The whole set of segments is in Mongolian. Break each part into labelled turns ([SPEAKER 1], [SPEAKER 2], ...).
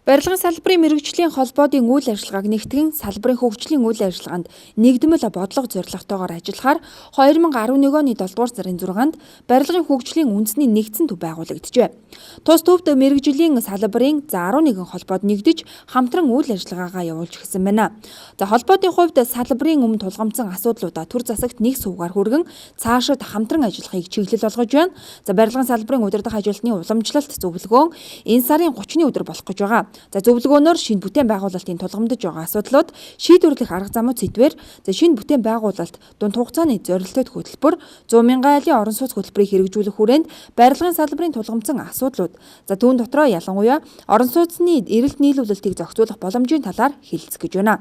[SPEAKER 1] Барилгын салбарын мэргэжлийн холбоодын үйл ажиллагааг нэгтгэн салбарын хөгжлийн үйл ажиллагаанд нэгдмэл бодлого зорилготойгоор ажиллахаар 2011 оны 7 дугаар сарын 6-нд барилгын хөгжлийн үндэсний нэгдсэн төв байгуулагджээ. Тус төвд мэргэжлийн салбарын 11 холбоод нэгдэж хамтран үйл ажиллагаагаа явуулж эхэлсэн байна. За холбоодын хувьд салбарын өмнө тулгамдсан асуудлуудаа төр засагт нэг сувгаар хүргэн цаашид хамтран ажиллахыг чиглэл болгож байна. За барилгын салбарын удирдах ажилтны уламжлалт зөвлөгөөн энэ сарын 30-ны өдөр болох гэж байгаа. За зөвлөгөөнөөр шинэ бүтээн байгуулалтын тулгамдж байгаа асуудлууд шийдвэрлэх арга замууд сэдвээр шинэ бүтээн байгуулалт дунд хугацааны зорилттой хөтөлбөр 100 мянган айлын орон сууц хөтөлбөрийг хэрэгжүүлэх хүрээнд барилгын салбарын тулгамдсан асуудлууд түүн дотроо ялангуяа орон сууцны эрэлт нийлүүлэлтийг зохицуулах боломжийн талаар хэлэлцэх гэж байна.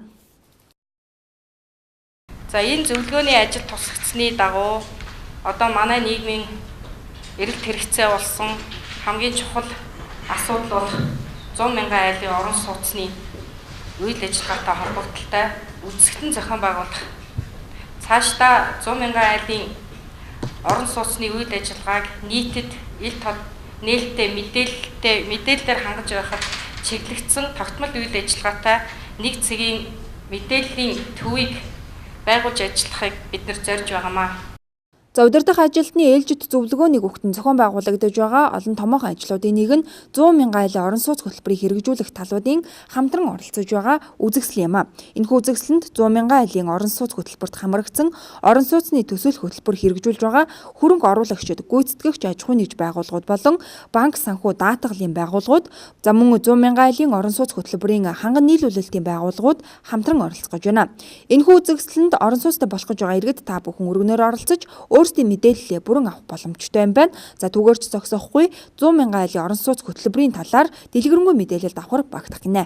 [SPEAKER 2] За энэ зөвлөгөөний ажил тусгацсны дагуу одоо манай нийгмийн эрэлт хэрэгцээ болсон хамгийн чухал асуудал бол 100 мянган айлын орон сууцны үйл ажиллагаатай холбогдлолтой үзэсгэлэн зохион байгуулах. Цаашдаа 100 мянган айлын орон сууцны үйл ажиллагааг нийтэд ил тод нээлттэй мэдээлэлээр хангаж байхад чиглэгдсэн тогтмол үйл ажиллагаатай нэг цагийн мэдээллийн төвийг байгуулж ажиллахыг бид нар зорж байгаамаа.
[SPEAKER 1] За удирдах ажилтны ээлжит зөвлөгөөнийг өгтөн зохион байгуулагдаж байгаа олон томоохон ажлуудын нэг нь 100 мянган айлын орон сууц хөтөлбөрийг хэрэгжүүлэх талуудын хамтран оролцож байгаа үзэгсэл юм а. Энэхүү үзэгсэлэнд 100 мянган айлын орон сууц хөтөлбөрт хамрагдсан орон сууцны төсөөлөх хөтөлбөр хэрэгжүүлж байгаа хөрөнгө оруулагчид, гүйцэтгэгч аж ахуйн нэгж байгууллагууд болон банк санхүү даатгалын байгууллагууд за мөн 100 мянган айлын орон сууц хөтөлбөрийн ханган нийлүүлэлтийн байгууллагууд хамтран оролцож байна. Энэхүү үзэгсэлэнд орон сууцтай болох гэж байгаа иргэд та бүхэн өргөнөөр оролцож өөрсдийн мэдээллээ бүрэн авах боломжтой юм байна. За түгээрч зогсохгүй 100 мянган айлын орон сууц хөтөлбөрийн талаар дэлгэрэнгүй мэдээлэл давхар багтах гинэ.